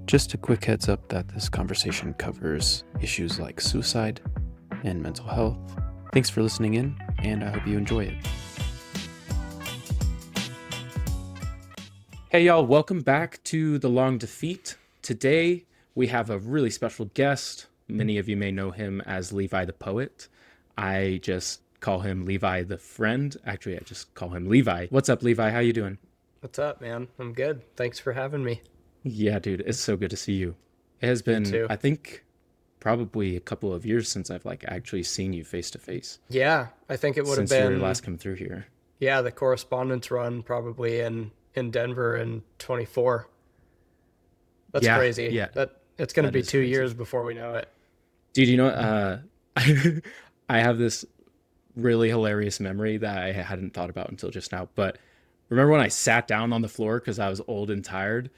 Just a quick heads up that this conversation covers issues like suicide and mental health. Thanks for listening in, and I hope you enjoy it. Hey y'all, welcome back to The Long Defeat. Today we have a really special guest. Many of you may know him as Levi the Poet. I just call him Levi the Friend. Actually, I just call him Levi. What's up, Levi? How you doing? What's up, man? I'm good. Thanks for having me. Yeah, dude, it's so good to see you. It has You been, too. I think, probably a couple of years since I've actually seen you face to face. Yeah, I think it would have Since you were been last come through here. the correspondence run probably in Denver in 24. That's Yeah, crazy. yeah, That it's going to that be is 2 years crazy. before we know it. Dude, I have this really hilarious memory that I hadn't thought about until just now. But remember when I sat down on the floor because I was old and tired,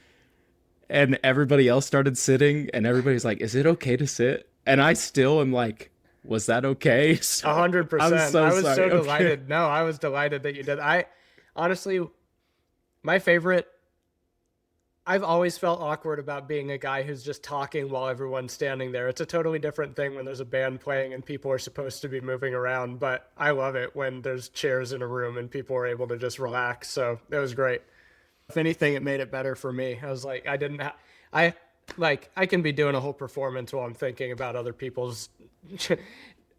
and everybody else started sitting, and everybody's like, "Is it okay to sit?" And I still am like, "Was that okay?" A So hundred I'm percent. so I was sorry. so Okay. delighted. No, I was delighted that you did. I honestly, my favorite. I've always felt awkward about being a guy who's just talking while everyone's standing there. It's a totally different thing when there's a band playing and people are supposed to be moving around, but I love it when there's chairs in a room and people are able to just relax. So it was great. If anything, it made it better for me. I was like, I I can be doing a whole performance while I'm thinking about other people's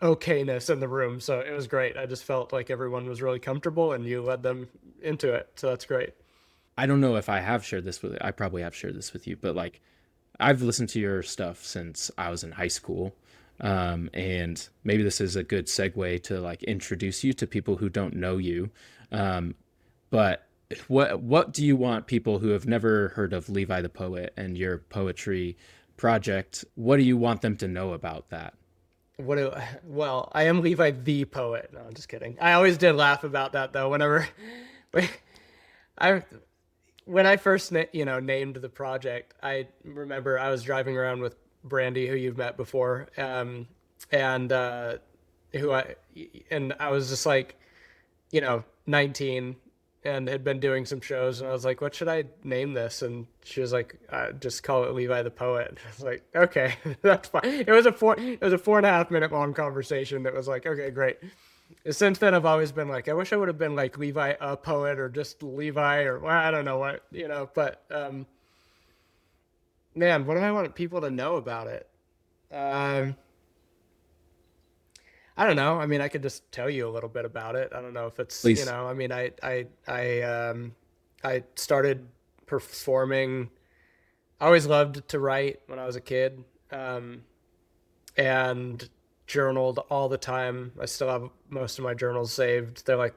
okayness in the room. So it was great. I just felt like everyone was really comfortable and you led them into it. So that's great. I don't know if I have shared this with I probably have shared this with you, but I've listened to your stuff since I was in high school. And maybe this is a good segue to introduce you to people who don't know you. Um, but what do you want people who have never heard of Levi the Poet and your poetry project? What do you want them to know about that? Well, I am Levi the Poet. No, I'm just kidding. I always did laugh about that though. Whenever I when I first named the project, I remember I was driving around with Brandy, who you've met before, and who I and I was just like 19 and had been doing some shows, and I was like, what should I name this? And she was like, just call it Levi the Poet. And I was like, okay, that's fine. It was a 4.5 minute long conversation that was like, okay, great. Since then I've always been like, I wish I would have been like Levi a Poet or just Levi, or well, I don't know what, but man, what do I want people to know about it? Um I don't know. I mean, I could just tell you a little bit about it. I don't know if it's, Please. I mean, I started performing. I always loved to write when I was a kid, and journaled all the time. I still have most of my journals saved. They're like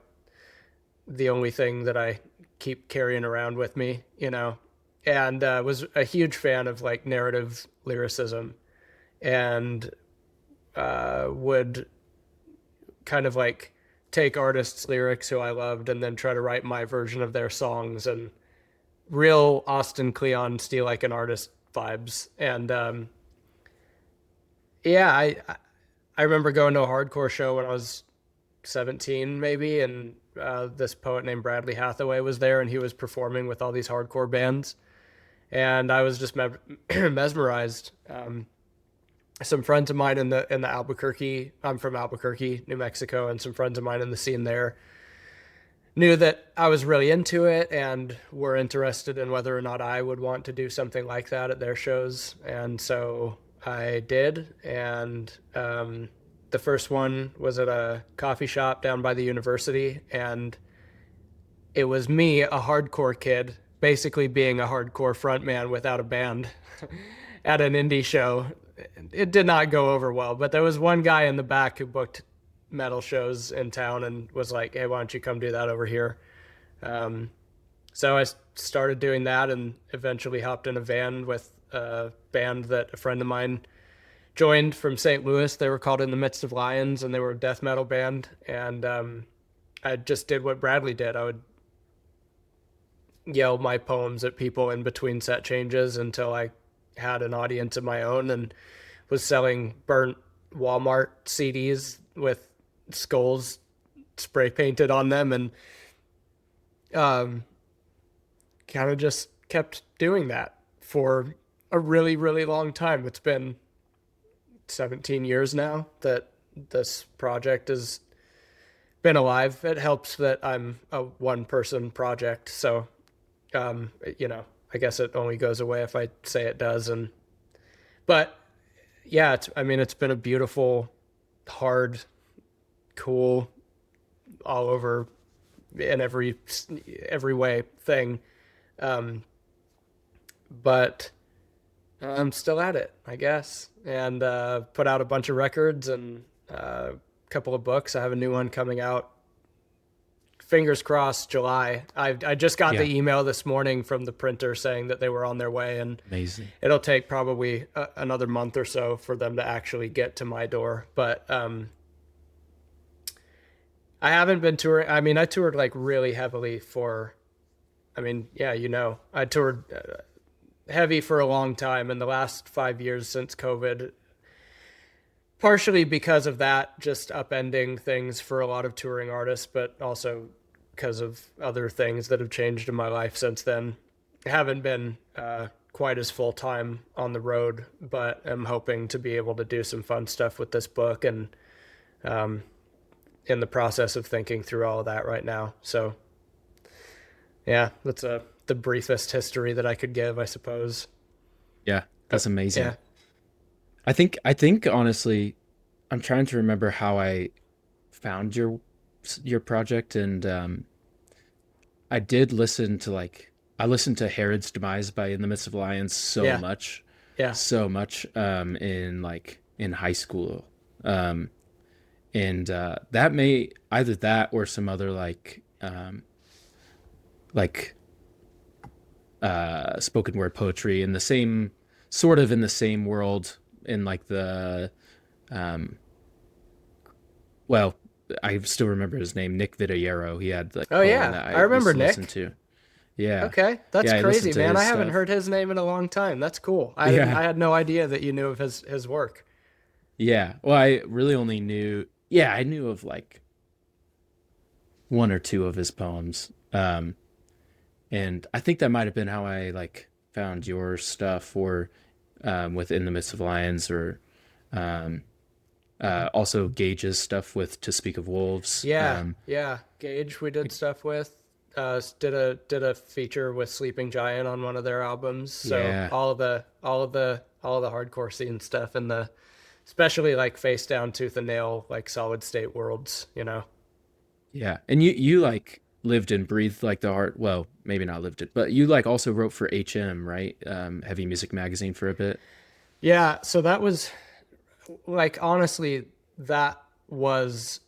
the only thing that I keep carrying around with me, and was a huge fan of like narrative lyricism, and would kind of like take artists' lyrics who I loved and then try to write my version of their songs, and real Austin Kleon Steal Like an Artist vibes. And yeah, I remember going to a hardcore show when I was 17 maybe, and this poet named Bradley Hathaway was there, and he was performing with all these hardcore bands, and I was just mesmerized. Some friends of mine in the Albuquerque. I'm from Albuquerque, New Mexico, and some friends of mine in the scene there knew that I was really into it and were interested in whether or not I would want to do something like that at their shows. And so I did. And the first one was at a coffee shop down by the university. And it was me, a hardcore kid, basically being a hardcore frontman without a band at an indie show. It did not go over well, but there was one guy in the back who booked metal shows in town and was like, "Hey, why don't you come do that over here?" Um, so I started doing that, and eventually hopped in a van with a band that a friend of mine joined from St. Louis. They were called In the Midst of Lions, and they were a death metal band. And I just did what Bradley did. I would yell my poems at people in between set changes until I had an audience of my own, and was selling burnt Walmart CDs with skulls spray painted on them, and um, kind of just kept doing that for a really, really long time. It's been 17 years now that this project has been alive. It helps that I'm a one person project. So, you know, I guess it only goes away if I say it does. But yeah, I mean, it's been a beautiful, hard, cool, all over in every way thing. Um, but I'm still at it, I guess, and put out a bunch of records and a couple of books. I have a new one coming out. Fingers crossed, July. I just got the Yeah, email this morning from the printer saying that they were on their way, and amazing. it'll take probably another month or so for them to actually get to my door. But I haven't been touring. I mean, I toured like really heavily for. I mean, yeah, you know, I toured heavy for a long time in the last 5 years since COVID, partially because of that, just upending things for a lot of touring artists, but also because of other things that have changed in my life since then. I haven't been quite as full time on the road, but I'm hoping to be able to do some fun stuff with this book, and um, in the process of thinking through all of that right now. So, yeah, that's the briefest history that I could give, I suppose. Yeah, that's amazing. Yeah. I think honestly, I'm trying to remember how I found your project, and I did listen to like I listened to Herod's Demise by In the Midst of Lions Yeah. Yeah. so much in like in high school. Um and that may either that or some other like spoken word poetry in the same sort of in the same world in like the um well, I still remember his name, Nick Vitayero. He had like Oh poem yeah, that I I used remember to listen Nick. to. Yeah. Okay, that's Yeah, I listened crazy, to man. his I haven't stuff. heard his name in a long time. That's cool. I didn't. Yeah. I had no idea that you knew of his work. Yeah. Well, I really only knew, yeah, I knew of like one or two of his poems. And I think that might have been how I like found your stuff or with In the Midst of Lions or um, also Gage's stuff with To Speak of Wolves. Yeah, yeah. Gage, we did stuff with. Did a feature with Sleeping Giant on one of their albums. So Yeah. all of the hardcore scene stuff and the especially like face down tooth and nail like solid state worlds. You know. Yeah. And you like lived and breathed like the art, well, maybe not lived it, but you like also wrote for HM, right? Heavy Music Magazine for a bit. Yeah. So that was like honestly that was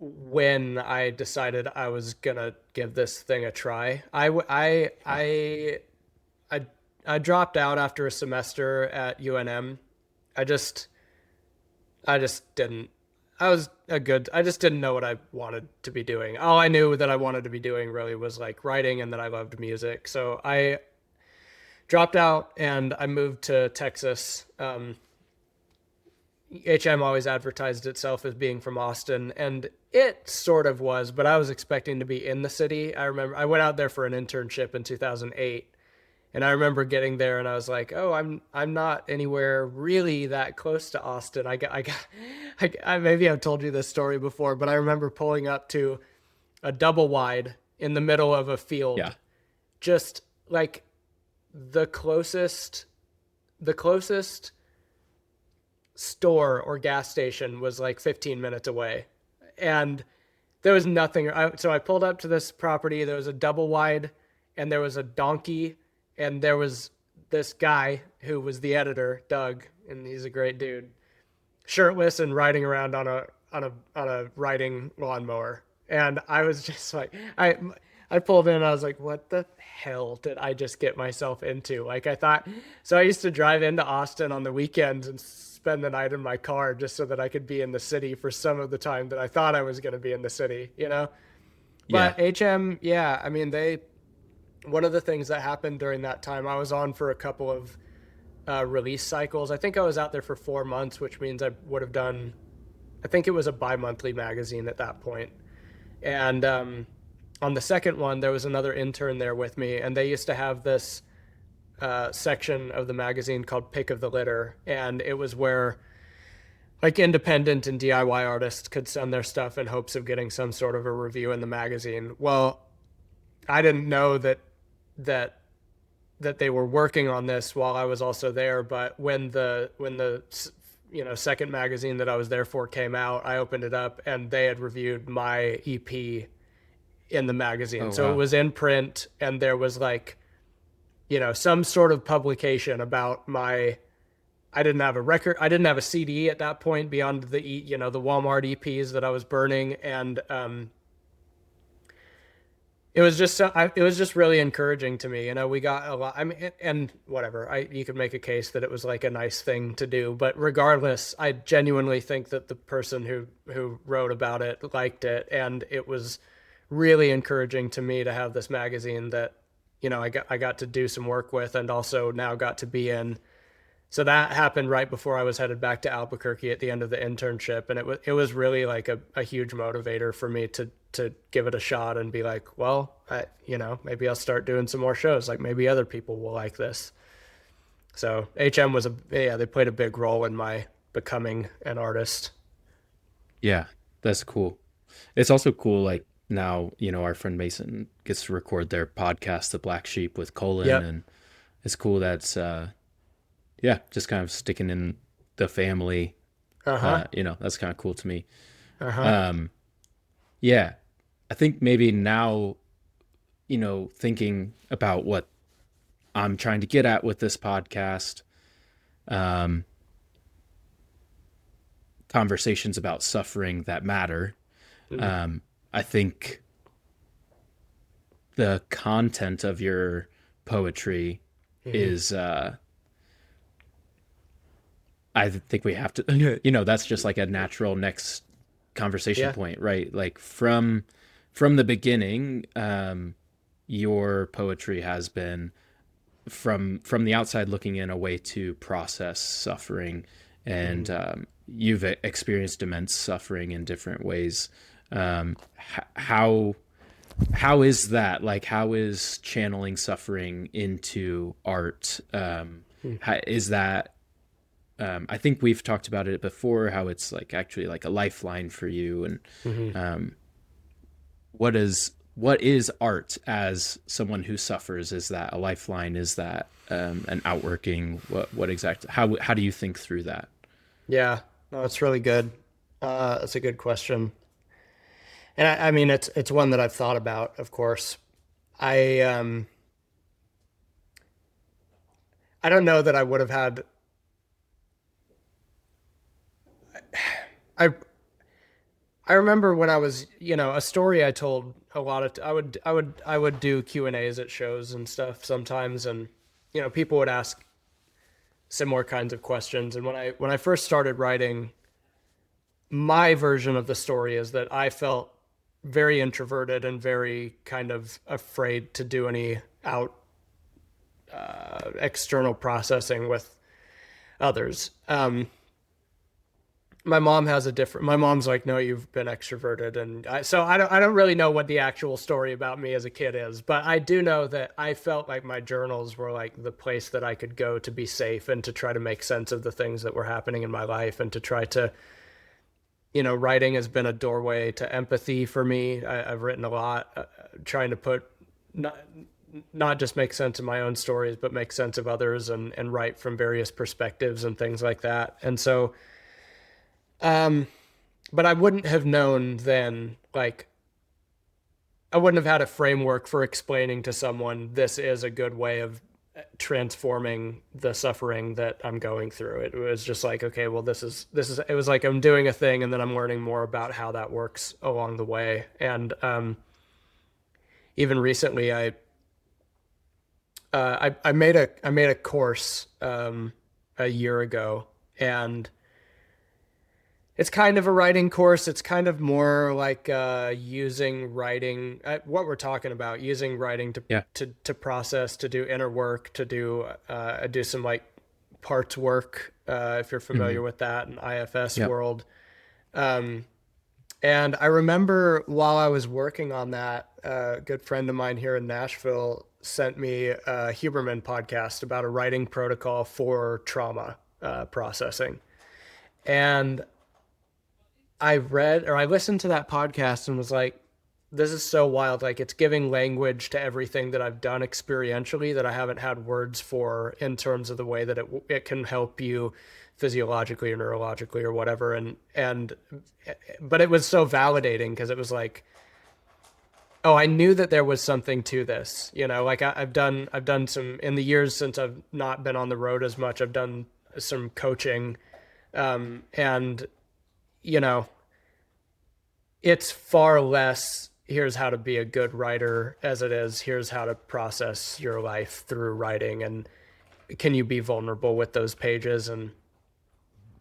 when I decided I was gonna give this thing a try. I I dropped out after a semester at UNM. I just I just didn't. I just didn't know what I wanted to be doing. All I knew that I wanted to be doing really was like writing and that I loved music. So I dropped out and I moved to Texas. HM always advertised itself as being from Austin, and it sort of was, but I was expecting to be in the city. I remember I went out there for an internship in 2008, and I remember getting there and I was like, "Oh, I'm not anywhere really that close to Austin." I maybe I've told you this story before, but I remember pulling up to a double wide in the middle of a Yeah. field, just like the closest the closest store or gas station was like 15 minutes away. And there was nothing. So I pulled up to this property. There was a double wide and there was a donkey and there was this guy who was the editor, Doug, and he's a great dude, shirtless and riding around on a riding lawnmower. And I was just like, I pulled in and I was like, what the hell did I just get myself into? Like I thought, so I used to drive into Austin on the weekends and spend the night in my car just so that I could be in the city for some of the time that I thought I was going to be in the city, you know? Yeah. But HM, yeah, I mean, one of the things that happened during that time, I was on for a couple of release cycles. I think I was out there for 4 months, which means I would have done, I think it was a bi-monthly magazine at that point. And on the second one, there was another intern there with me, and they used to have this section of the magazine called Pick of the Litter, and it was where like independent and DIY artists could send their stuff in hopes of getting some sort of a review in the magazine. Well, I didn't know that that they were working on this while I was also there. But when the second magazine that I was there for came out, I opened it up and they had reviewed my EP in the magazine. Oh So it wow. was in print, and there was like some sort of publication about my. I didn't have a record. I didn't have a CD at that point beyond the Walmart EPs that I was burning, and it was just really encouraging to me. We got a lot. I mean, and whatever. You could make a case that it was like a nice thing to do, but regardless, I genuinely think that the person who wrote about it liked it, and it was really encouraging to me to have this magazine that I got to do some work with, and also now got to be in. So that happened right before I was headed back to Albuquerque at the end of the internship, and it was really like a huge motivator for me to give it a shot and be like, well, maybe I'll start doing some more shows. Like maybe other people will like this. So HM they played a big role in my becoming an artist. Yeah, that's cool. It's also cool, like now, our friend Mason gets to record their podcast, The Black Sheep with Colin, Yep. and it's cool that's yeah, just kind of sticking in the family. Uh huh. That's kind of cool to me. Uh huh. Um, yeah, I think maybe now, thinking about what I'm trying to get at with this podcast, um, conversations about suffering that matter. Mm-hmm. Um, I think the content of your poetry Mm-hmm. is, I think we have to, that's just like a natural next conversation Yeah. point, right? Like from the beginning, your poetry has been from the outside looking in a way to process suffering, Mm-hmm. and you've experienced immense suffering in different ways. How is that, like, how is channeling suffering into art, is that, I think we've talked about it before, how it's like actually like a lifeline for you, and Mm-hmm. um, what is art as someone who suffers? Is that a lifeline? Is that an outworking? What exactly? How do you think through that? Yeah. No, it's really good. That's a good question. And I mean, it's one that I've thought about, of course. I um I don't know that I would have had I I remember when I was, a story I told a lot of I would do Q&As at shows and stuff sometimes, and people would ask similar kinds of questions, and when I first started writing, my version of the story is that I felt very introverted and very kind of afraid to do any out external processing with others. My mom's like, no, you've been extroverted, and so I don't really know what the actual story about me as a kid is, but I do know that I felt like my journals were like the place that I could go to be safe and to try to make sense of the things that were happening in my life, and to try to, writing has been a doorway to empathy for me. I've written a lot, trying to put not not just make sense of my own stories, but make sense of others, and write from various perspectives and things like that. And so, um, but I wouldn't have known then, like, I wouldn't have had a framework for explaining to someone this is a good way of transforming the suffering that I'm going through. It was just like, okay, well, it was like I'm doing a thing and then I'm learning more about how that works along the way. And even recently, I made a course a year ago, and it's kind of a writing course. It's kind of more like using writing, what we're talking about, using writing to Yeah. to process, to do inner work, to do some like parts work, if you're Hmm. familiar with that in IFS Yep. world. Um, and I remember while I was working on that, a good friend of mine here in Nashville sent me a Huberman podcast about a writing protocol for trauma processing. And I listened to that podcast and was like, this is so wild. Like, it's giving language to everything that I've done experientially that I haven't had words for, in terms of the way that it can help you physiologically or neurologically or whatever. But it was so validating, because it was like, oh, I knew that there was something to this. Like, I've done some, in the years since I've not been on the road as much, I've done some coaching, and you know, it's far less here's how to be a good writer as it is here's how to process your life through writing, and can you be vulnerable with those pages. And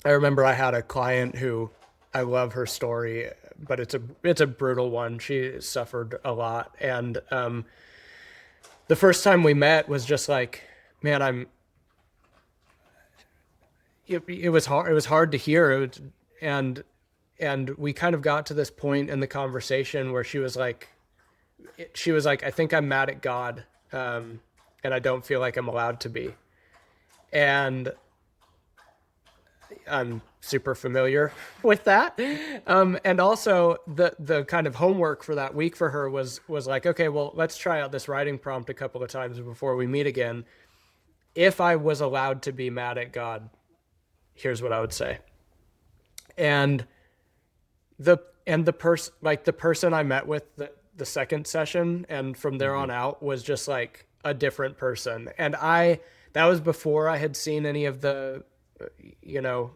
I remember I had a client who, I love her story, but it's a brutal one. She suffered a lot, and the first time we met was just like, man, it was hard. It was hard to hear. And and we kind of got to this point in the conversation where she was like, I think I'm mad at God, and I don't feel like I'm allowed to be. And I'm super familiar with that. And also the kind of homework for that week for her was like, okay, well, let's try out this writing prompt a couple of times before we meet again. If I was allowed to be mad at God, here's what I would say. And the the person I met with the second session, and from there on out, was just like a different person. And that was before I had seen any of the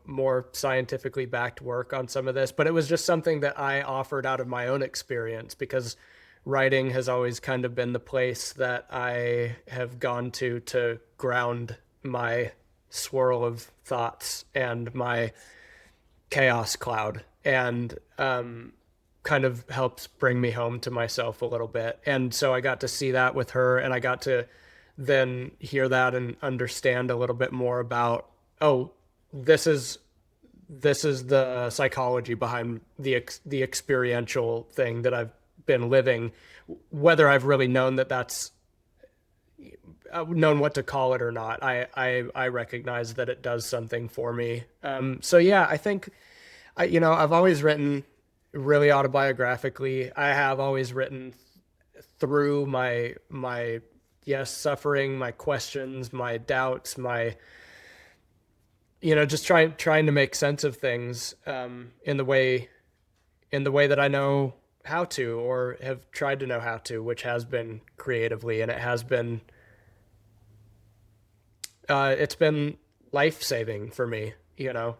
more scientifically backed work on some of this, but it was just something that I offered out of my own experience, because writing has always kind of been the place that I have gone to ground my swirl of thoughts and my chaos cloud, and kind of helps bring me home to myself a little bit. And so I got to see that with her, and I got to then hear that and understand a little bit more about, oh, this is the psychology behind the experiential thing that I've been living, whether I've really known that's known what to call it or not. I recognize that it does something for me. So yeah, I think I've always written really autobiographically. I have always written through my yes, suffering, my questions, my doubts, my just trying to make sense of things, in the way that I know how to, or have tried to know how to, which has been creatively, and it's been life-saving for me.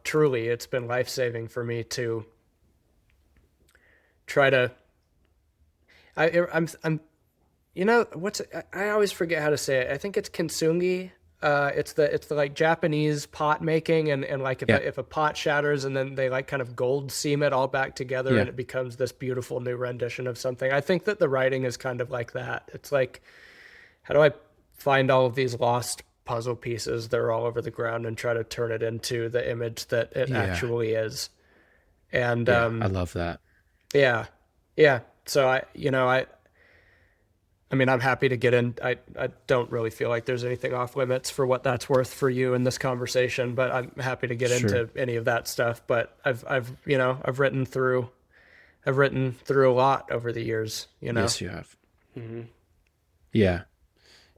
Truly, it's been life-saving for me to try to. I'm I always forget how to say it. I think it's kintsugi. It's the like Japanese pot making, and like Yeah. if a pot shatters, and then they like kind of gold seam it all back together, Yeah. and it becomes this beautiful new rendition of something. I think that the writing is kind of like that. It's like, how do I find all of these lost puzzle pieces that are all over the ground and try to turn it into the image that it Yeah. actually is? And Yeah. I love that. yeah, yeah. So I mean, I'm happy to get in. I don't really feel like there's anything off limits for what that's worth for you in this conversation, but I'm happy to get Sure. into any of that stuff. But I've written through a lot over the years. Yes, you have. Yeah.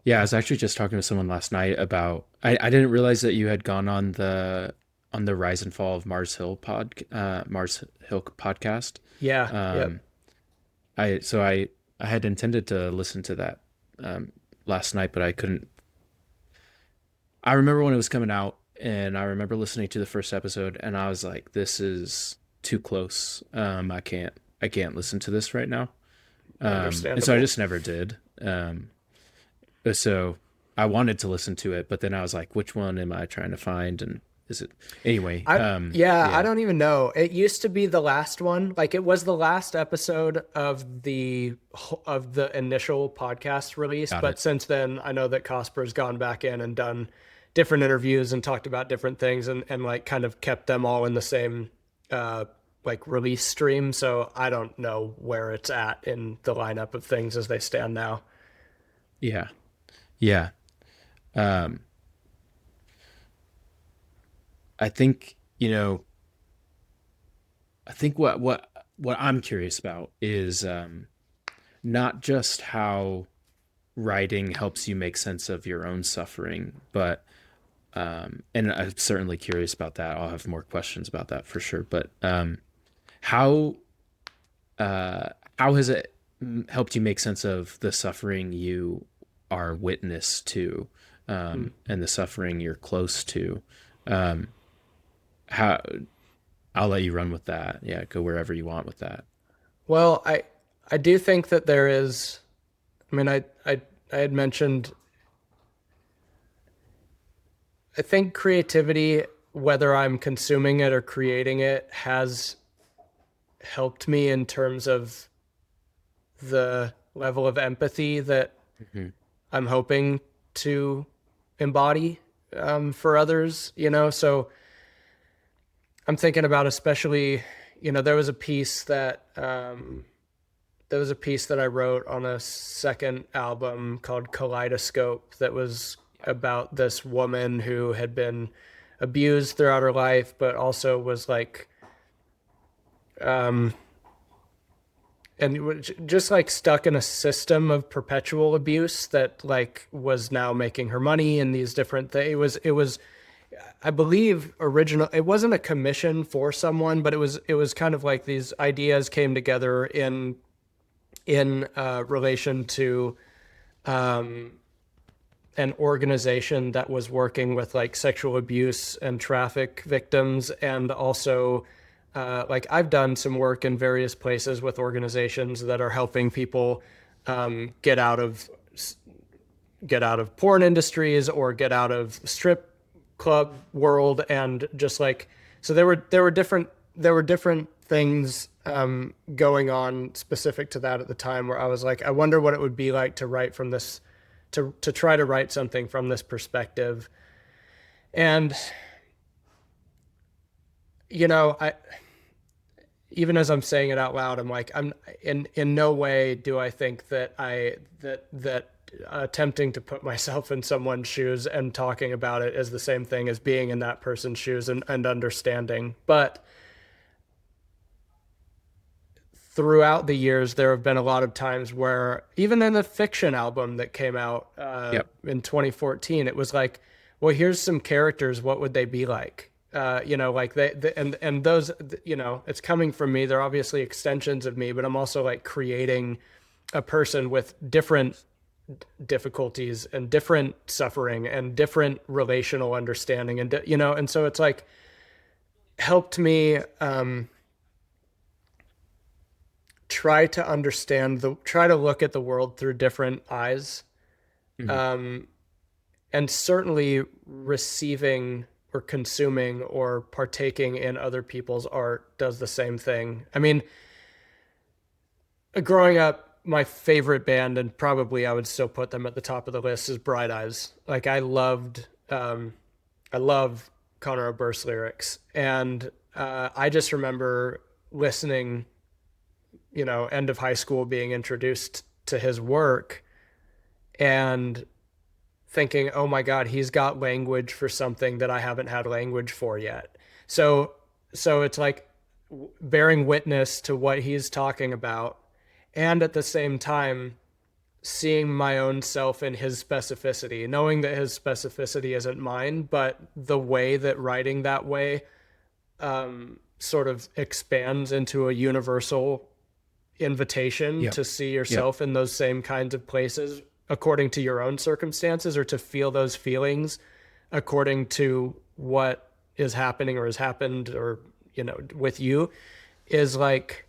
Yeah. I was actually just talking to someone last night about, I didn't realize that you had gone on the Rise and Fall of Mars Hill podcast. Yeah. Yep. Um, I had intended to listen to that last night, but I couldn't. I remember when it was coming out, and I remember listening to the first episode, and I was like, "This is too close. I can't listen to this right now." And so I Understandable. just never did. So I wanted to listen to it, but then I was like, "Which one am I trying to find?" And is it anyway? Yeah, I Yeah, don't even know. It used to be the last one. Like, it was the last episode of the initial podcast release, got but it. since then I know that Cosper's gone back in and done different interviews and talked about different things, and like kind of kept them all in the same like release stream. So I don't know where it's at in the lineup of things as they stand now. Yeah. Yeah. Um, I think, I think what I'm curious about is not just how writing helps you make sense of your own suffering, but and I'm certainly curious about that. I'll have more questions about that for sure. But how uh, how has it helped you make sense of the suffering you are witness to, Hmm. and the suffering you're close to? Um, how I'll let you run with that. Yeah, go wherever you want with that. Well, I do think that there is. I mean, I had mentioned. I think creativity, whether I'm consuming it or creating it, has helped me in terms of the level of empathy that Hmm. I'm hoping to embody for others. So I'm thinking about especially, there was a piece that I wrote on a second album called Kaleidoscope that was about this woman who had been abused throughout her life, but also was like, um, and just like stuck in a system of perpetual abuse that like was now making her money and these different things. It was I believe original. It wasn't a commission for someone, but it was kind of like these ideas came together in relation to um, an organization that was working with like sexual abuse and traffic victims, and also like I've done some work in various places with organizations that are helping people um, get out of get out of porn industries or get out of strip club world, and just like so there were different things going on specific to that at the time, where I was like, I wonder what it would be like to write from this, to try to write something from this perspective. And I, even as I'm saying it out loud, I'm like, I'm in no way do I think that that attempting to put myself in someone's shoes and talking about it is the same thing as being in that person's shoes and understanding. But throughout the years, there have been a lot of times where, even in the fiction album that came out Yep. in 2014, it was like, well, here's some characters. What would they be like? Like and those, it's coming from me. They're obviously extensions of me, but I'm also like creating a person with different difficulties and different suffering and different relational understanding, and so it's like helped me try to look at the world through different eyes, Hmm. um, and certainly receiving or consuming or partaking in other people's art does the same thing. I mean, growing up, my favorite band, and probably I would still put them at the top of the list, is Bright Eyes. Like I love Conor Oberst's lyrics, and I just remember listening, end of high school, being introduced to his work and thinking, oh my God, he's got language for something that I haven't had language for yet. So, so it's like bearing witness to what he's talking about, and at the same time, seeing my own self in his specificity, knowing that his specificity isn't mine, but the way that writing that way sort of expands into a universal invitation Yep. to see Yep. yourself in those same kinds of places according to your own circumstances, or to feel those feelings according to what is happening or has happened, or with you, is like,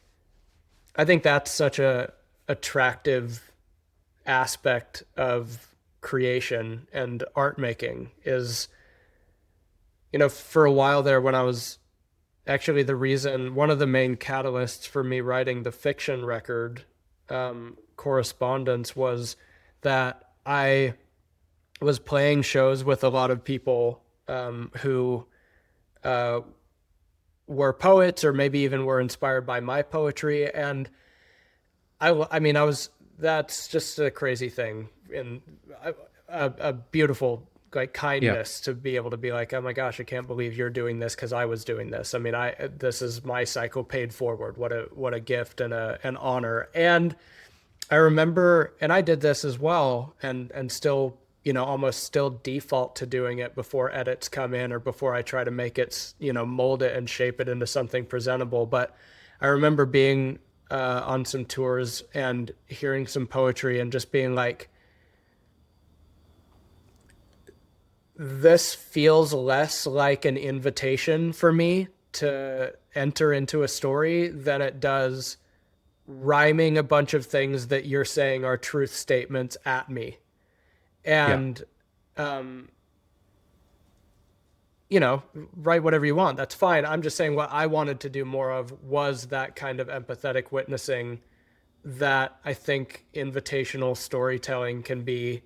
I think that's such a attractive aspect of creation and art making. Is, for a while there, when I was actually, the reason, one of the main catalysts for me writing the fiction record, Correspondence, was that I was playing shows with a lot of people who uh, were poets, or maybe even were inspired by my poetry. And I mean, that's just a crazy thing. And a beautiful like Yeah. kindness to be able to be like, oh my gosh, I can't believe you're doing this because I was doing this. I mean, I this is my cycle paid forward. What a gift and an honor. And I remember, and I did this as well, and still, almost still default to doing it before edits come in or before I try to make it, mold it and shape it into something presentable. But I remember being on some tours and hearing some poetry and just being like, this feels less like an invitation for me to enter into a story than it does rhyming a bunch of things that you're saying are truth statements at me. Yeah. And, you know, write whatever you want. That's fine. I'm just saying what I wanted to do more of was that kind of empathetic witnessing that I think invitational storytelling can be.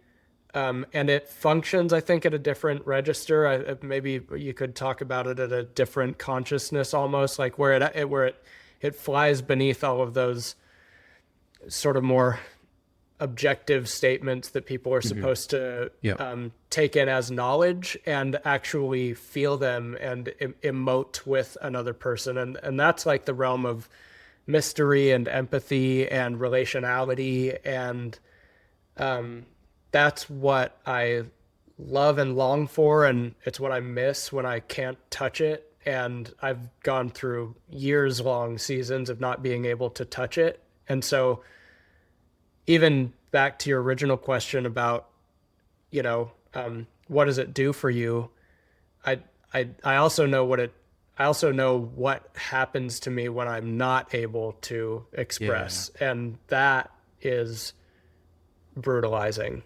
And it functions, I think, at a different register. Maybe you could talk about it at a different consciousness, almost like where it flies beneath all of those sort of more objective statements that people are Hmm. supposed to Yeah. take in as knowledge and actually feel them and emote with another person. And that's like the realm of mystery and empathy and relationality. And that's what I love and long for. And it's what I miss when I can't touch it. And I've gone through years long seasons of not being able to touch it. And so, even back to your original question about, what does it do for you? I, I also know I also know what happens to me when I'm not able to Yeah. express. And that is brutalizing.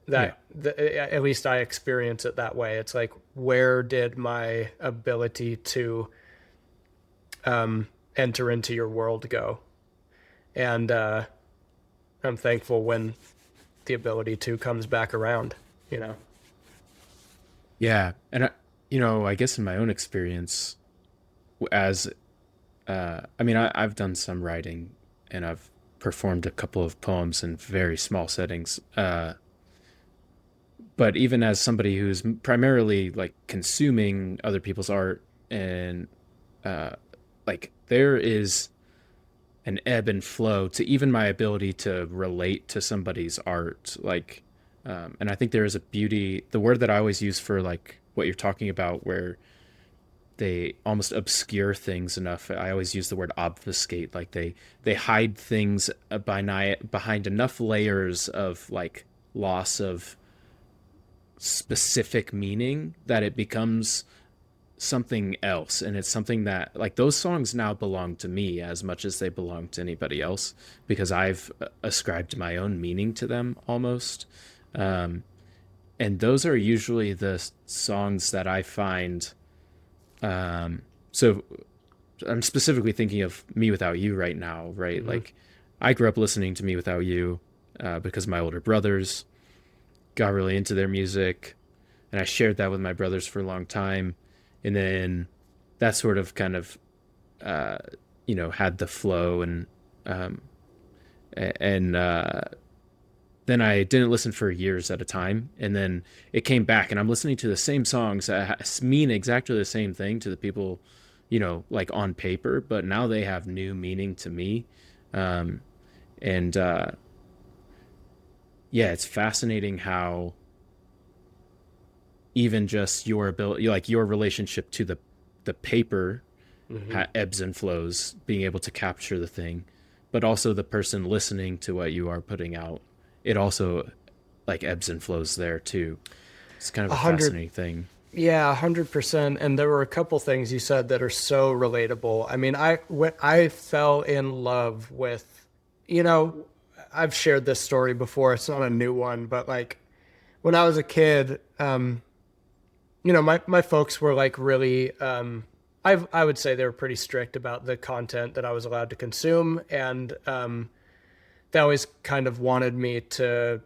Yeah. At least I experience it that way. It's like, where did my ability to enter into your world go? And I'm thankful when the ability to comes back around, you know. Yeah. And I guess in my own experience, as I mean, I've done some writing and I've performed a couple of poems in very small settings. But even as somebody who's primarily like consuming other people's art, and uh, like there is an ebb and flow to even my ability to relate to somebody's art. Like, and I think there is a beauty. The word that I always use for like what you're talking about, where they almost obscure things enough. I always use the word obfuscate. Like they hide things behind enough layers of like loss of specific meaning that it becomes something else, and it's something that like those songs now belong to me as much as they belong to anybody else because I've ascribed my own meaning to them almost. um, and those are usually the songs that I find. So I'm specifically thinking of Me Without You right now, right? Mm-hmm. Like I grew up listening to Me Without You because my older brothers got really into their music, and I shared that with my brothers for a long time. And then that sort of kind of, uh, had the flow, um, and then I didn't listen for years at a time, and then it came back, and I'm listening to the same songs that mean exactly the same thing to the people, like on paper, but now they have new meaning to me. Um, and Yeah, it's fascinating how even just your ability, like your relationship to the paper, Mm-hmm. ebbs and flows, being able to capture the thing, but also the person listening to what you are putting out, it also like ebbs and flows there too. It's kind of A a hundred, fascinating thing. yeah, 100%. And there were a couple things you said that are so relatable. I mean, when I fell in love with, you know, I've shared this story before. It's not a new one, but like when I was a kid, my folks were like really, I would say they were pretty strict about the content that I was allowed to consume. And they always kind of wanted me to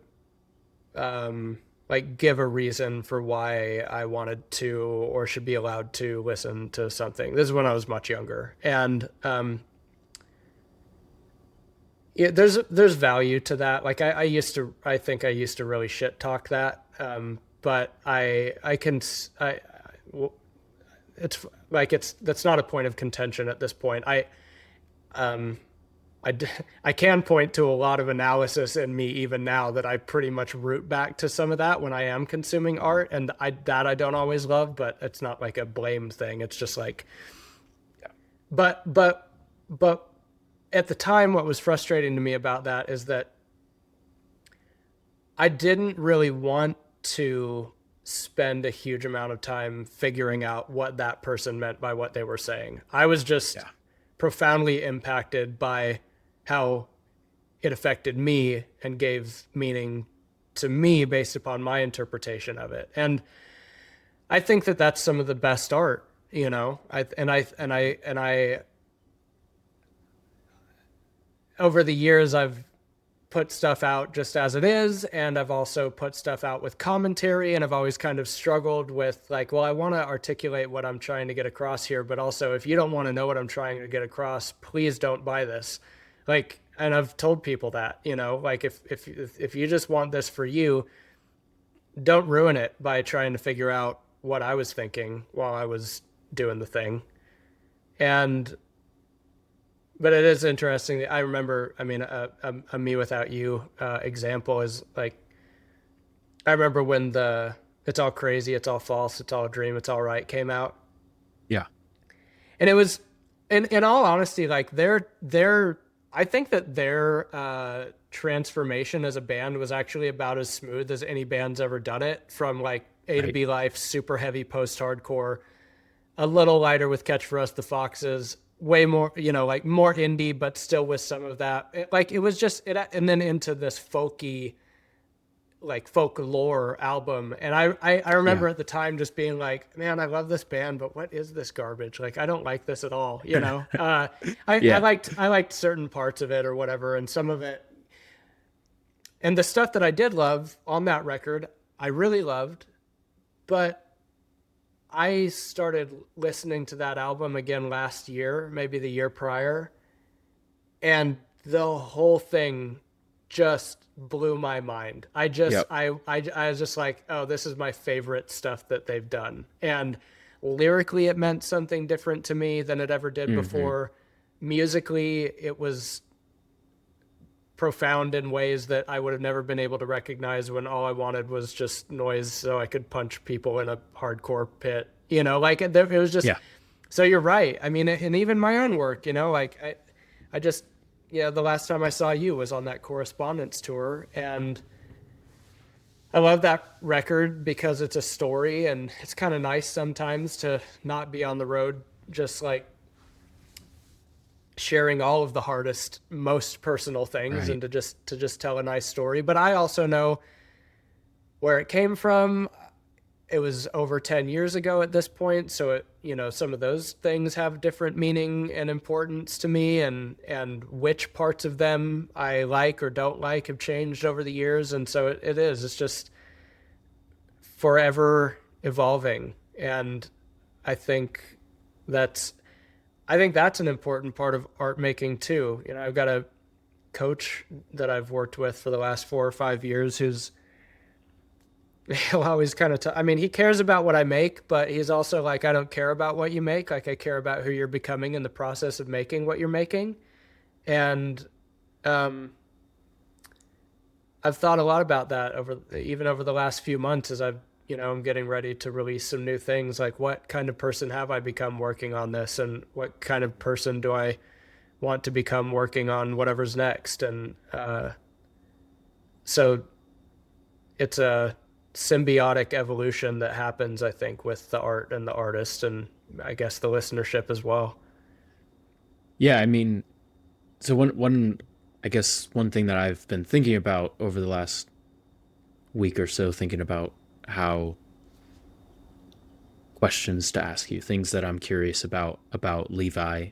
like give a reason for why I wanted to or should be allowed to listen to something. This is when I was much younger. And Yeah, there's value to that. Like I think I used to really shit talk that. But I can, well, it's like, that's not a point of contention at this point. Um, I, d- I can point to a lot of analysis in me even now that I pretty much root back to some of that when I am consuming art, and I don't always love, but it's not like a blamed thing. It's just like, but but but at the time, what was frustrating to me about that is that I didn't really want to spend a huge amount of time figuring out what that person meant by what they were saying. I was just Yeah. profoundly impacted by how it affected me and gave meaning to me based upon my interpretation of it. And I think that that's some of the best art, you know. I over the years I've put stuff out just as it is, and I've also put stuff out with commentary, and I've always kind of struggled with like, well, I want to articulate what I'm trying to get across here, but also if you don't want to know what I'm trying to get across, please don't buy this. Like, and I've told people that, you know, like if you just want this for you, don't ruin it by trying to figure out what I was thinking while I was doing the thing. And but it is interesting. I remember, I mean, a Me Without You example is like, I remember when the It's All Crazy, It's All False, It's All a Dream, It's All Right came out. Yeah. And it was, in all honesty, like I think that their transformation as a band was actually about as smooth as any band's ever done it, from like A to Right. B Life, super heavy post hardcore, a little lighter with Catch for Us the Foxes, way more, you know, like more indie, but still with some of that. Like it was just it, and then into this folky, like folklore album. And I Yeah. remember at the time just being like, man, I love this band, but what is this garbage? Like I don't like this at all, you know. Yeah. I liked certain parts of it or whatever, and some of it, and the stuff that I did love on that record, I really loved, but I started listening to that album again last year, maybe the year prior, and the whole thing just blew my mind. Yep. I was just like, oh, this is my favorite stuff that they've done. And lyrically, it meant something different to me than it ever did Hmm. before. Musically, it was profound in ways that I would have never been able to recognize when all I wanted was just noise so I could punch people in a hardcore pit. You know, like it was just, Yeah. so you're right. I mean, and even my own work, you know, like I just, yeah, the last time I saw you was on that correspondence tour, and I love that record because it's a story, and it's kind of nice sometimes to not be on the road just like sharing all of the hardest, most personal things, Right. and to just tell a nice story. But I also know where it came from. It was over 10 years ago at this point, so it, you know, some of those things have different meaning and importance to me, and which parts of them I like or don't like have changed over the years. And so it's just forever evolving. And I think that's I think that's an important part of art making too. You know, I've got a coach that I've worked with for the last 4 or 5 years who's he'll always kind of I mean, he cares about what I make, but he's also like, I don't care about what you make. Like I care about who you're becoming in the process of making what you're making. And um I've thought a lot about that over the last few months as I've, you know, I'm getting ready to release some new things. Like, what kind of person have I become working on this, and what kind of person do I want to become working on whatever's next? And so it's a symbiotic evolution that happens, I think, with the art and the artist, and I guess the listenership as well. Yeah. I mean, so one I guess one thing that I've been thinking about over the last week or so, thinking about how questions to ask you, things that I'm curious about Levi,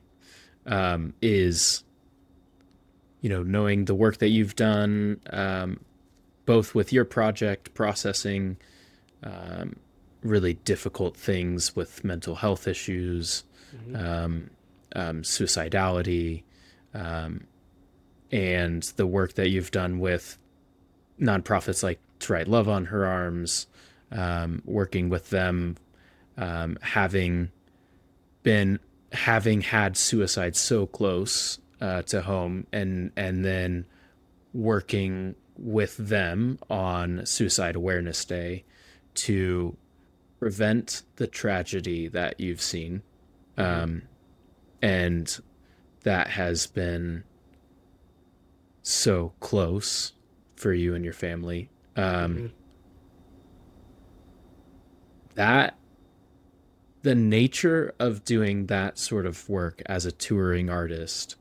is, you know, knowing the work that you've done, both with your project processing um, really difficult things with mental health issues, Mm-hmm. um, suicidality, and the work that you've done with nonprofits like To Write Love on Her Arms, working with them, having been having had suicide so close to home, and then working with them on Suicide Awareness Day to prevent the tragedy that you've seen, Mm-hmm. and that has been so close for you and your family. Mm-hmm. That the nature of doing that sort of work as a touring artist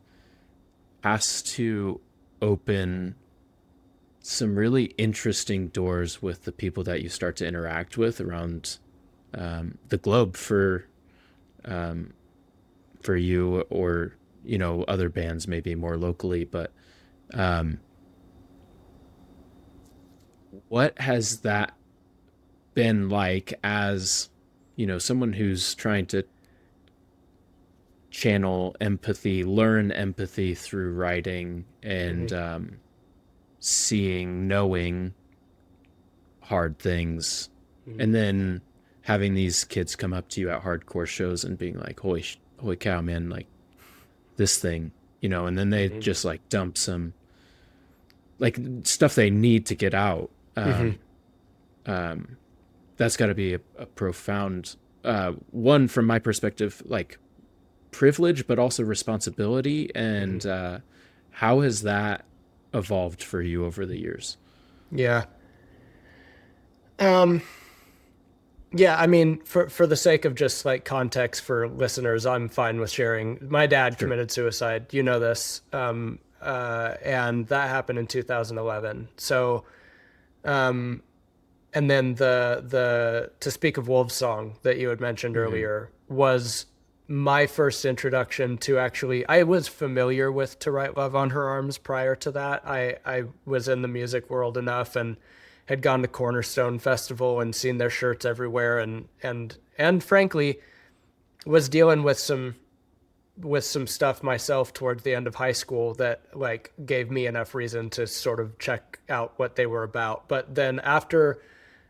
has to open some really interesting doors with the people that you start to interact with around the globe for you, or other bands maybe more locally. But um, what has that been like as someone who's trying to channel empathy, learn empathy through writing, Mm-hmm. and seeing, knowing hard things, Mm-hmm. and then having these kids come up to you at hardcore shows and being like, holy cow, man, like this thing, and then they Mm-hmm. just like dump some like stuff they need to get out. Mm-hmm. Um, that's got to be a profound one from my perspective, like privilege, but also responsibility. Mm-hmm. And how has that evolved for you over the years? Yeah. Um, yeah, I mean, for the sake of just like context for listeners, I'm fine with sharing. My dad Sure. committed suicide. You know this. And that happened in 2011. So, um, and then the To Speak of Wolves song that you had mentioned Mm-hmm. earlier was my first introduction to actually. I was familiar with To Write Love on Her Arms prior to that. I was in the music world enough and had gone to Cornerstone Festival and seen their shirts everywhere, and frankly was dealing with some stuff myself towards the end of high school that like gave me enough reason to sort of check out what they were about. But then after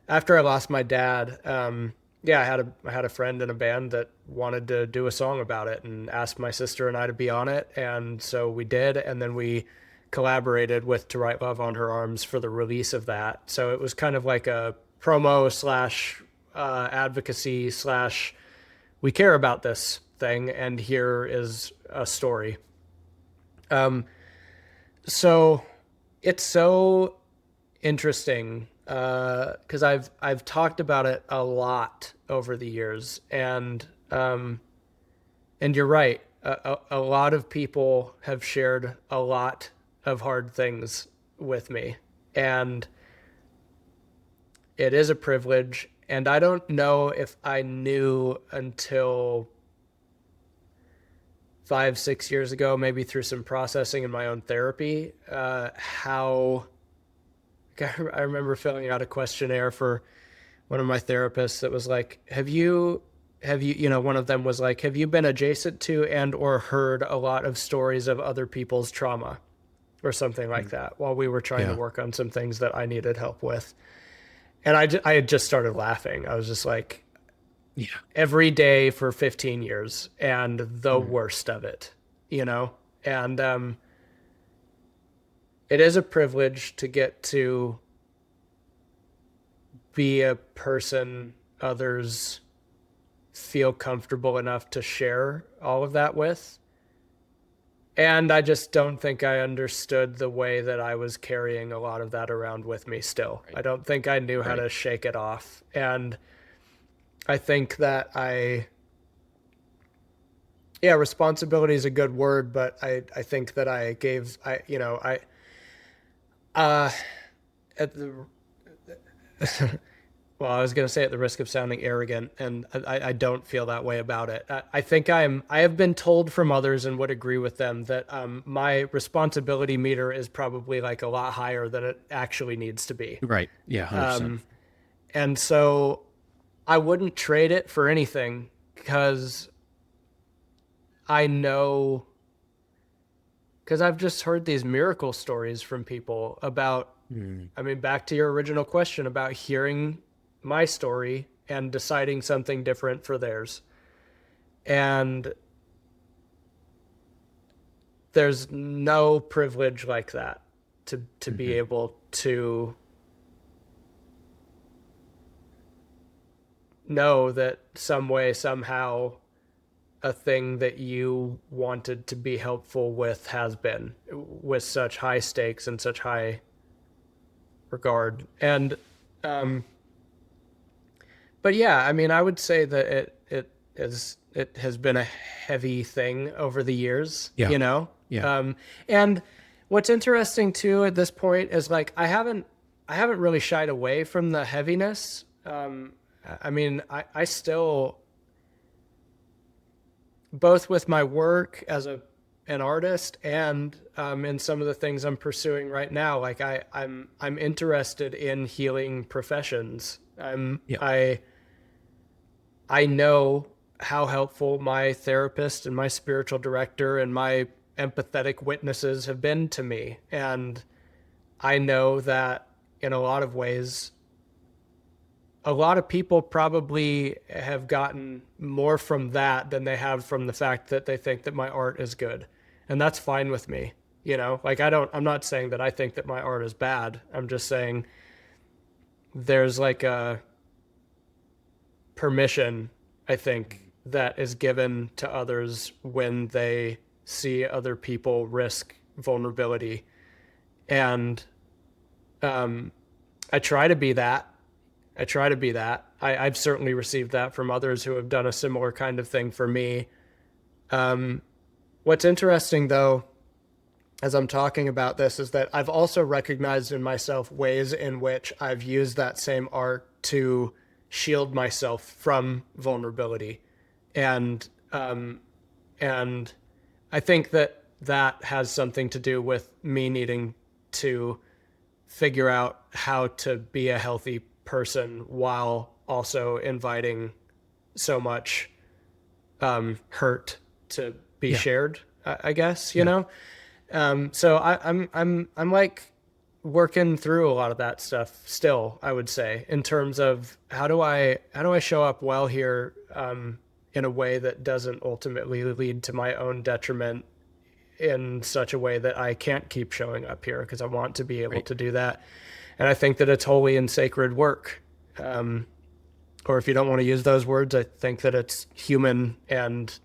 I lost my dad, yeah, I had a friend in a band that wanted to do a song about it and asked my sister and I to be on it, and so we did, and then we collaborated with To Write Love on Her Arms for the release of that. So it was kind of like a promo slash advocacy slash we care about this thing, and here is a story. Um, so it's so interesting because I've talked about it a lot over the years, and you're right. A lot of people have shared a lot of hard things with me, and it is a privilege. And I don't know if I knew until 5, 6 years ago, maybe through some processing in my own therapy, how I remember filling out a questionnaire for one of my therapists that was like, one of them was like, have you been adjacent to and or heard a lot of stories of other people's trauma or something like that while we were trying to Yeah. work on some things that I needed help with. And I had just started laughing. I was just like, Yeah. every day for 15 years and the Mm-hmm. worst of it, you know? And it is a privilege to get to be a person others feel comfortable enough to share all of that with. And I just don't think I understood the way that I was carrying a lot of that around with me still. Right. I don't think I knew how Right. to shake it off. And I think that yeah, responsibility is a good word, but I think that I gave, uh, at the, well, I was going to say at the risk of sounding arrogant, and I don't feel that way about it. I think I have been told from others and would agree with them that my responsibility meter is probably like a lot higher than it actually needs to be. Right. Yeah. 100%. And so I wouldn't trade it for anything because I know because I've just heard these miracle stories from people about, Mm. I mean, back to your original question about hearing my story and deciding something different for theirs. And there's no privilege like that to be Hmm. able to know that some way, somehow, a thing that you wanted to be helpful with has been with such high stakes and such high regard. And um, but yeah, I mean, I would say that it has been a heavy thing over the years, Yeah. you know. Yeah. Um, and what's interesting too at this point is like I haven't really shied away from the heaviness. I mean, I still, both with my work as an artist and in some of the things I'm pursuing right now, like I'm interested in healing professions. Yeah. I know how helpful my therapist and my spiritual director and my empathetic witnesses have been to me. And I know that in a lot of ways, a lot of people probably have gotten more from that than they have from the fact that they think that my art is good. And that's fine with me. You know, like I'm not saying that I think that my art is bad. I'm just saying there's like a permission, I think, that is given to others when they see other people risk vulnerability. And um, I try to be that. I try to be that. I've certainly received that from others who have done a similar kind of thing for me. Um, what's interesting, though, as I'm talking about this, is that I've also recognized in myself ways in which I've used that same art to shield myself from vulnerability, and and I think that that has something to do with me needing to figure out how to be a healthy person while also inviting so much hurt to be Yeah. shared. I guess you Yeah. know. So I'm like working through a lot of that stuff still. I would say in terms of how do I show up well here in a way that doesn't ultimately lead to my own detriment in such a way that I can't keep showing up here because I want to be able Right. to do that. And I think that it's holy and sacred work. Um, or if you don't want to use those words, I think that it's human and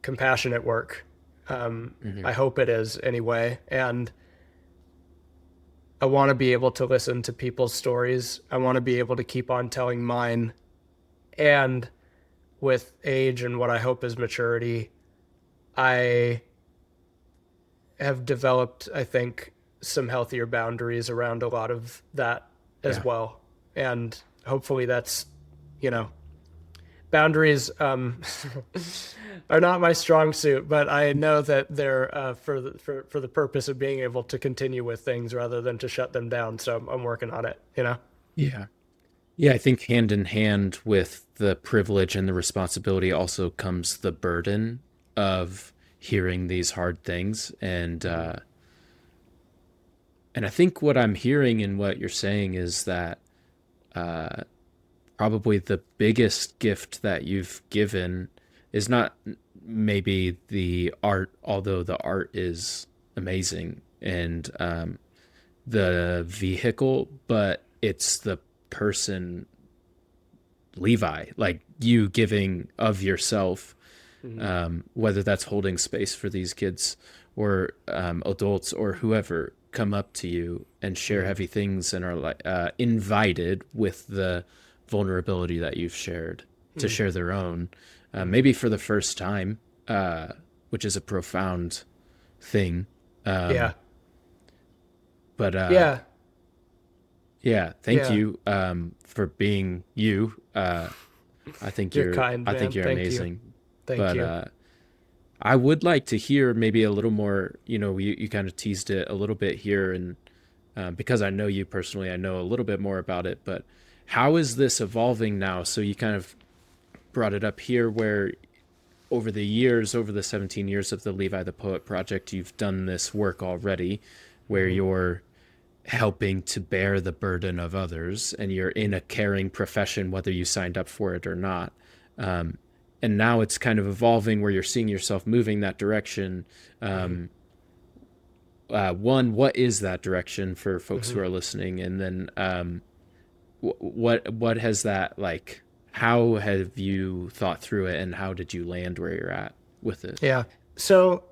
compassionate work. Hmm. I hope it is anyway. And I want to be able to listen to people's stories. I want to be able to keep on telling mine. And with age and what I hope is maturity, I have developed, I think, some healthier boundaries around a lot of that as Yeah. well. And hopefully that's, you know, boundaries are not my strong suit, but I know that they're for the purpose of being able to continue with things rather than to shut them down. So I'm working on it, you know? Yeah. Yeah. I think hand in hand with the privilege and the responsibility also comes the burden of hearing these hard things. Mm-hmm. And I think what I'm hearing and what you're saying is that uh, probably the biggest gift that you've given is not maybe the art, although the art is amazing and the vehicle, but it's the person, Levi, like you giving of yourself, Mm-hmm. whether that's holding space for these kids or adults or whoever come up to you and share Mm-hmm. heavy things and are like invited with the vulnerability that you've shared to share their own, Mm-hmm. maybe for the first time, uh, which is a profound thing. Yeah. Um, but Yeah. yeah, thank Yeah. you for being you. You're kind, I think man. you're Thank you. amazing. Thank But you. I would like to hear maybe a little more. You kind of teased it a little bit here, and because I know you personally, I know a little bit more about it. But how is this evolving now? So you kind of brought it up here, where over the years, over the 17 years of the Levi the Poet project, you've done this work already where Mm-hmm. you're helping to bear the burden of others and you're in a caring profession, whether you signed up for it or not. Um, and now it's kind of evolving where you're seeing yourself moving that direction. Mm-hmm. One, what is that direction for folks Mm-hmm. who are listening? And then what has that like? How have you thought through it, and how did you land where you're at with it? Yeah. So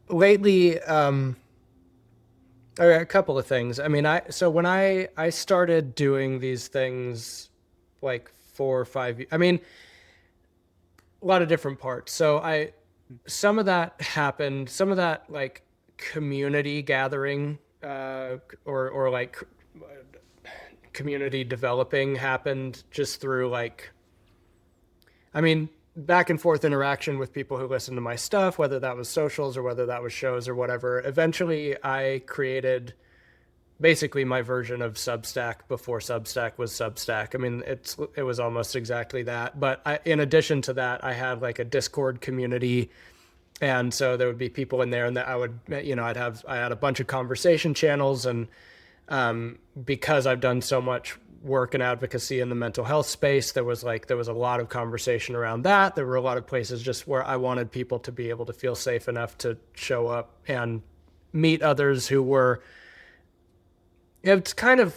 lately, a couple of things. I mean, when I started doing these things like 4 or 5 I mean, a lot of different parts. So I some of that happened, some of that like community gathering or like community developing happened just through like I mean, back and forth interaction with people who listen to my stuff, whether that was socials or whether that was shows or whatever. Eventually, I created basically my version of Substack before Substack was Substack. I mean, it was almost exactly that. But in addition to that, I had like a Discord community, and so there would be people in there, and that I would, I had a bunch of conversation channels, and because I've done so much work and advocacy in the mental health space, there was a lot of conversation around that. There were a lot of places just where I wanted people to be able to feel safe enough to show up and meet others who were it's kind of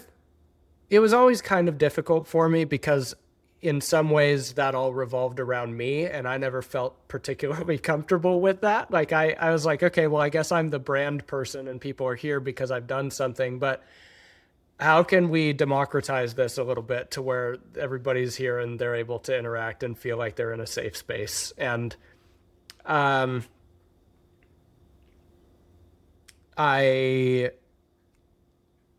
it was always kind of difficult for me because in some ways that all revolved around me and I never felt particularly comfortable with that. Like I was like, okay, well, I guess I'm the brand person and people are here because I've done something, but how can we democratize this a little bit to where everybody's here and they're able to interact and feel like they're in a safe space? And um, I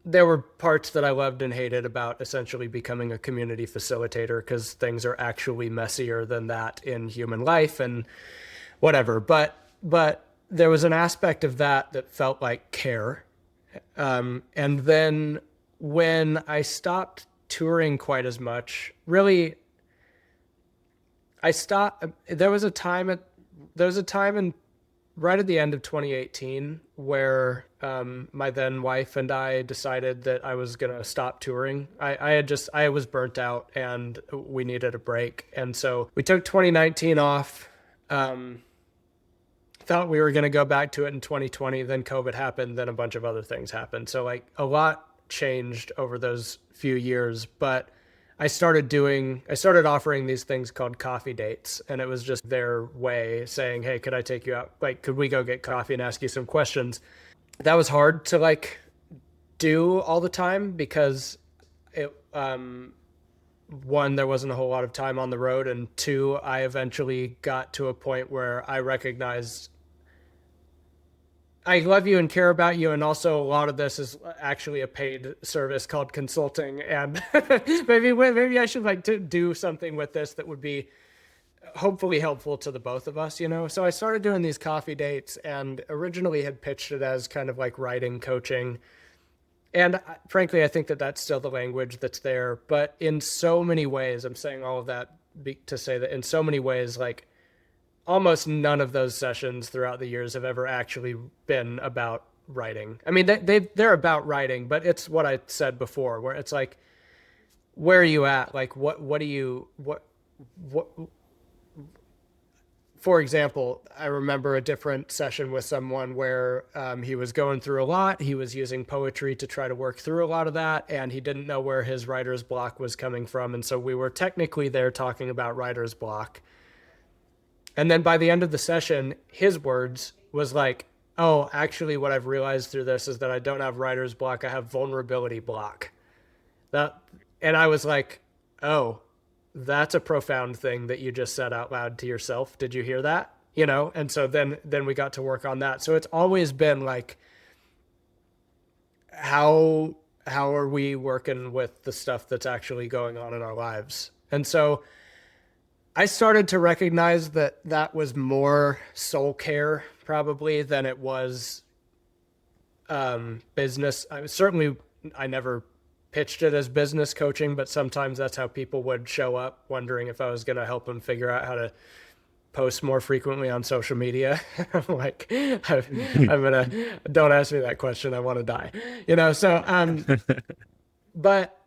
there were parts that I loved and hated about essentially becoming a community facilitator because things are actually messier than that in human life and whatever. But there was an aspect of that that felt like care. And then when I stopped touring quite as much, really, I stopped. There was a time in right at the end of 2018 where my then wife and I decided that I was gonna stop touring. I was burnt out and we needed a break, and so we took 2019 off. Um, Thought we were gonna go back to it in 2020. Then COVID happened. Then a bunch of other things happened. So like a lot changed over those few years, but I started offering these things called coffee dates, and it was just their way saying, "Hey, could I take you out? Like, could we go get coffee and ask you some questions?" That was hard to like do all the time because it one, there wasn't a whole lot of time on the road, and two, I eventually got to a point where I recognized I love you and care about you, and also a lot of this is actually a paid service called consulting, and maybe I should like to do something with this that would be hopefully helpful to the both of us, you know. So I started doing these coffee dates, and originally had pitched it as kind of like writing coaching, and frankly, I think that that's still the language that's there, but in so many ways, I'm saying all of that to say that in so many ways, like almost none of those sessions throughout the years have ever actually been about writing. I mean, they're about writing, but it's what I said before, where it's like, where are you at? Like, what do you what? For example, I remember a different session with someone where he was going through a lot. He was using poetry to try to work through a lot of that, and he didn't know where his writer's block was coming from. And so we were technically there talking about writer's block. And then by the end of the session, his words was like, "Oh, actually, what I've realized through this is that I don't have writer's block. I have vulnerability block." That, and I was like, "Oh, that's a profound thing that you just said out loud to yourself. Did you hear that?" You know? And so then we got to work on that. So it's always been like, how are we working with the stuff that's actually going on in our lives? And so I started to recognize that that was more soul care probably than it was business. I never pitched it as business coaching, but sometimes that's how people would show up wondering if I was going to help them figure out how to post more frequently on social media. I'm like, I'm gonna, don't ask me that question. I want to die, but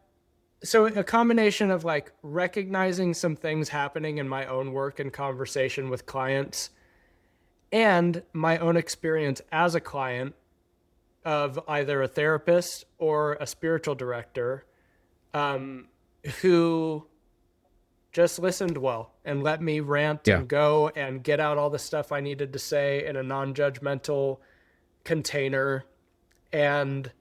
so a combination of like recognizing some things happening in my own work and conversation with clients and my own experience as a client of either a therapist or a spiritual director um, who just listened well and let me rant Yeah. and go and get out all the stuff I needed to say in a non-judgmental container, and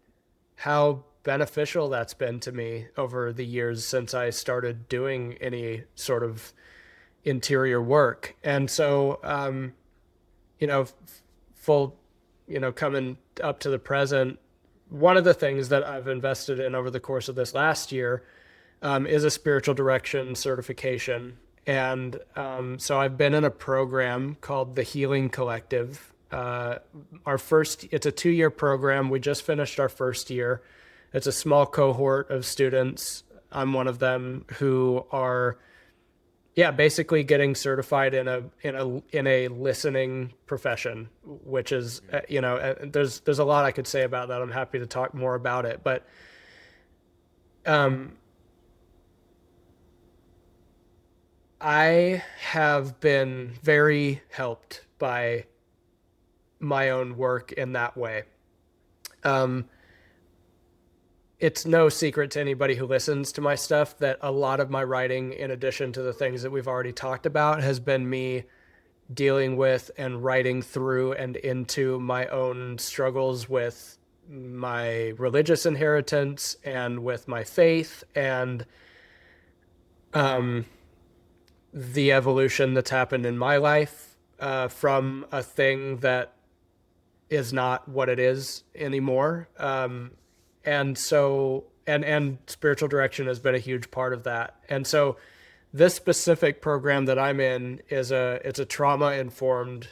how beneficial that's been to me over the years since I started doing any sort of interior work. And so, you know, full, coming up to the present, one of the things that I've invested in over the course of this last year is a spiritual direction certification. And so I've been in a program called the Healing Collective. It's a 2-year program. We just finished our first year. It's a small cohort of students. I'm one of them who are, yeah, basically getting certified in a listening profession, which is, there's a lot I could say about that. I'm happy to talk more about it, but um, I have been very helped by my own work in that way. Um, it's no secret to anybody who listens to my stuff that a lot of my writing, in addition to the things that we've already talked about, has been me dealing with and writing through and into my own struggles with my religious inheritance and with my faith and um, the evolution that's happened in my life from a thing that is not what it is anymore. And so, and spiritual direction has been a huge part of that. And so this specific program that I'm in it's a trauma informed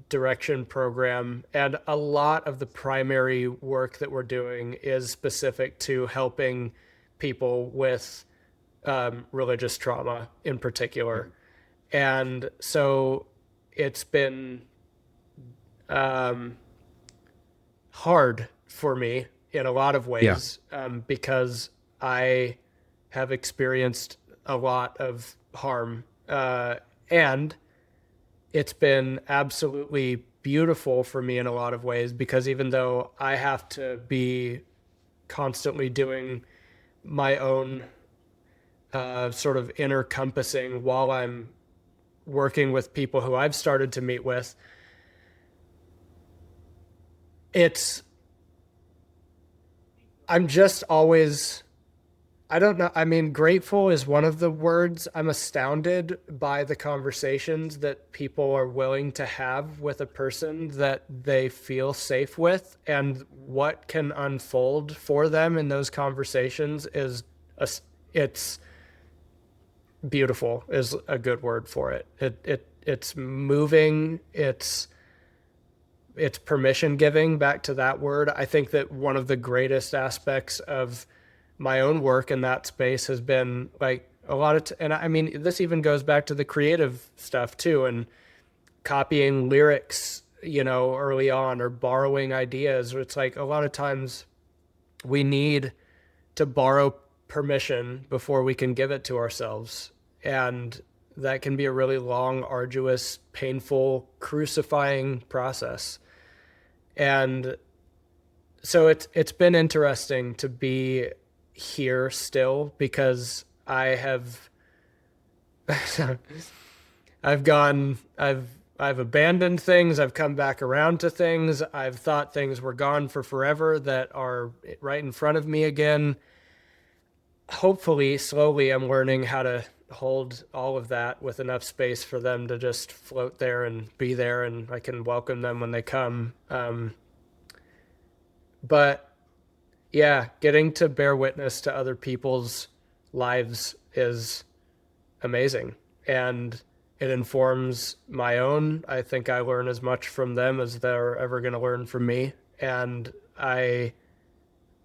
direction program. And a lot of the primary work that we're doing is specific to helping people with religious trauma in particular. And so it's been um, hard for me in a lot of Yeah. ways because I have experienced a lot of harm. And it's been absolutely beautiful for me in a lot of ways because even though I have to be constantly doing my own sort of inner compassing while I'm working with people who I've started to meet with, it's I'm just always, I don't know. I mean, grateful is one of the words. I'm astounded by the conversations that people are willing to have with a person that they feel safe with, and what can unfold for them in those conversations is it's beautiful is a good word for it. It's moving. It's permission giving, back to that word. I think that one of the greatest aspects of my own work in that space has been like a lot of and I mean this even goes back to the creative stuff too, and copying lyrics, early on, or borrowing ideas. It's like a lot of times we need to borrow permission before we can give it to ourselves, and that can be a really long, arduous, painful, crucifying process. And so it's been interesting to be here still because I've gone I've abandoned things, I've come back around to things, I've thought things were gone for forever that are right in front of me again. Hopefully, slowly I'm learning how to hold all of that with enough space for them to just float there and be there, and I can welcome them when they come. But yeah, getting to bear witness to other people's lives is amazing. And it informs my own. I think I learn as much from them as they're ever going to learn from me. And I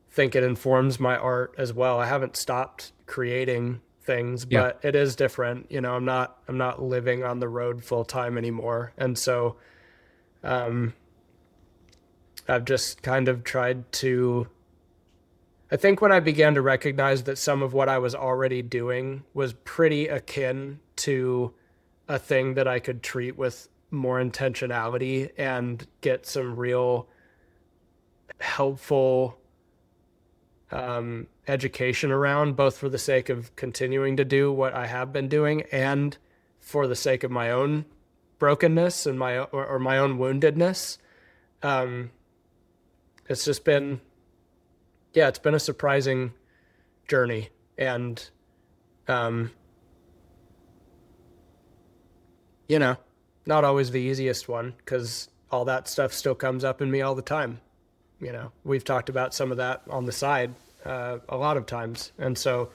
think it informs my art as well. I haven't stopped creating things, Yeah. but it is different. I'm not living on the road full time anymore. And so um, I've just kind of tried to, I think when I began to recognize that some of what I was already doing was pretty akin to a thing that I could treat with more intentionality and get some real helpful education around, both for the sake of continuing to do what I have been doing and for the sake of my own brokenness and or my own woundedness. Um, it's just been, yeah, it's been a surprising journey, and um, you know, not always the easiest one because all that stuff still comes up in me all the time. We've talked about some of that on the side a lot of times, and so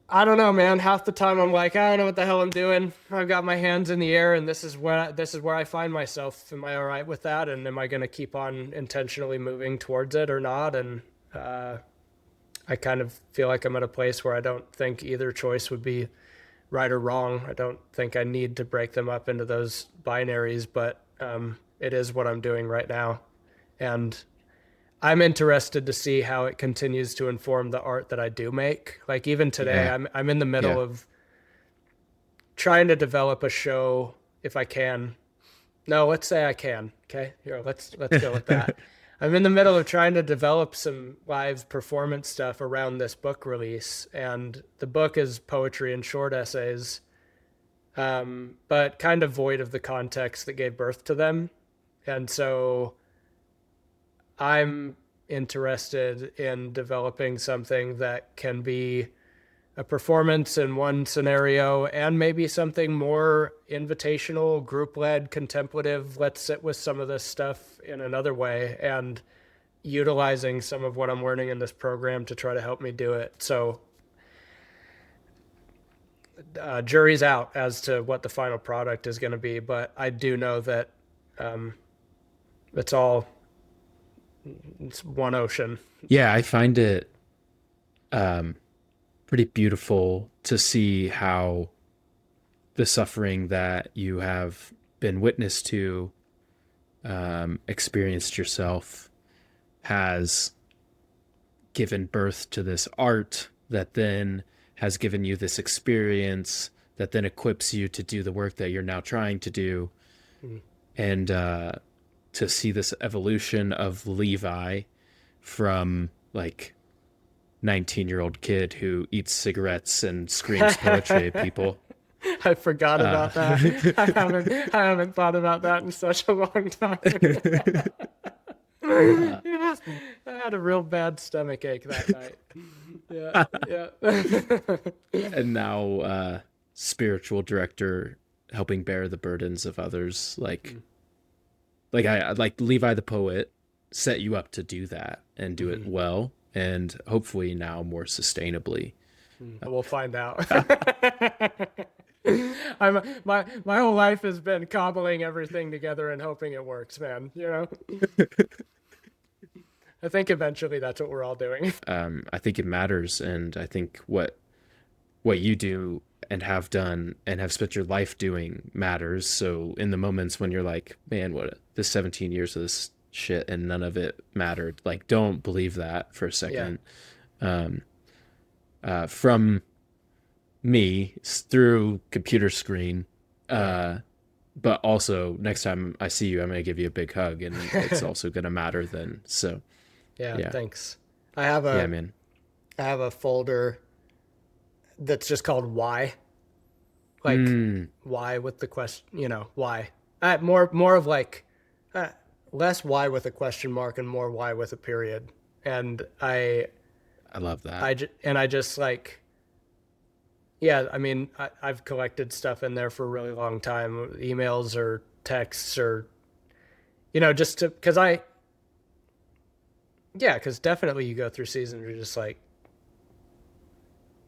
I don't know, man. Half the time I'm like, I don't know what the hell I'm doing. I've got my hands in the air, and this is where I find myself. Am I all right with that? And am I going to keep on intentionally moving towards it or not? And I kind of feel like I'm at a place where I don't think either choice would be right or wrong. I don't think I need to break them up into those binaries, but it is what I'm doing right now, and I'm interested to see how it continues to inform the art that I do make. Like even today, Yeah. I'm in the middle Yeah. of trying to develop a show if I can. No, let's say I can. Okay, here let's go with that. I'm in the middle of trying to develop some live performance stuff around this book release, and the book is poetry and short essays, but kind of void of the context that gave birth to them, and so I'm interested in developing something that can be a performance in one scenario and maybe something more invitational, group led, contemplative. Let's sit with some of this stuff in another way, and utilizing some of what I'm learning in this program to try to help me do it. So, jury's out as to what the final product is going to be, but I do know that um, it's all it's one ocean. Yeah, I find it um, pretty beautiful to see how the suffering that you have been witness to, experienced yourself, has given birth to this art that then has given you this experience that then equips you to do the work that you're now trying to do. Mm. And to see this evolution of Levi from like 19-year-old kid who eats cigarettes and screams poetry at people. I forgot Uh, about that. I haven't thought about that in such a long time. uh, Yeah. I had a real bad stomach ache that night. Yeah, yeah. and now spiritual director, helping bear the burdens of others. Like I like Levi the Poet set you up to do that and do it Mhm. well, and hopefully now more sustainably. We'll find out. My whole life has been cobbling everything together and hoping it works, man. I think eventually that's what we're all doing. I think it matters, and I think what you do and have done and have spent your life doing matters. So in the moments when you're like, man, what this 17 years of this shit and none of it mattered, like don't believe that for a Yeah. second. From me through computer screen, uh, but also next time I see you, I'm gonna give you a big hug, and it's also gonna matter then. So Yeah, yeah, thanks. I have yeah, a man. I have a folder that's just called why. Like Mm, why with the question, why. More of like uh, less why with a question mark and more why with a period. And I love that. I just like, yeah, I mean, I've collected stuff in there for a really long time, emails or texts or, just to, because definitely you go through seasons where you're just like,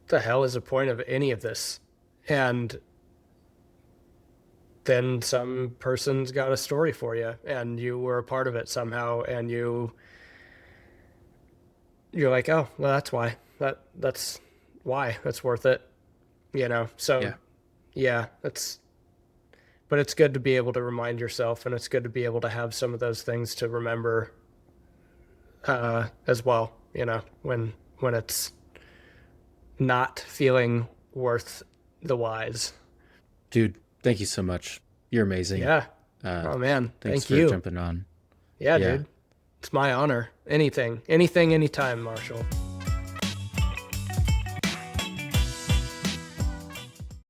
what the hell is the point of any of this? And then some person's got a story for you and you were a part of it somehow, and you're like, oh, well, that's why. That's why it's worth it, So Yeah. yeah, but it's good to be able to remind yourself, and it's good to be able to have some of those things to remember as well, when it's not feeling worth the whys. Dude, thank you so much. You're amazing. Yeah. Uh, Oh man, Thanks thank for you. jumping on. Yeah, Yeah. dude. It's my honor. Anything, anything, anytime, Marshall.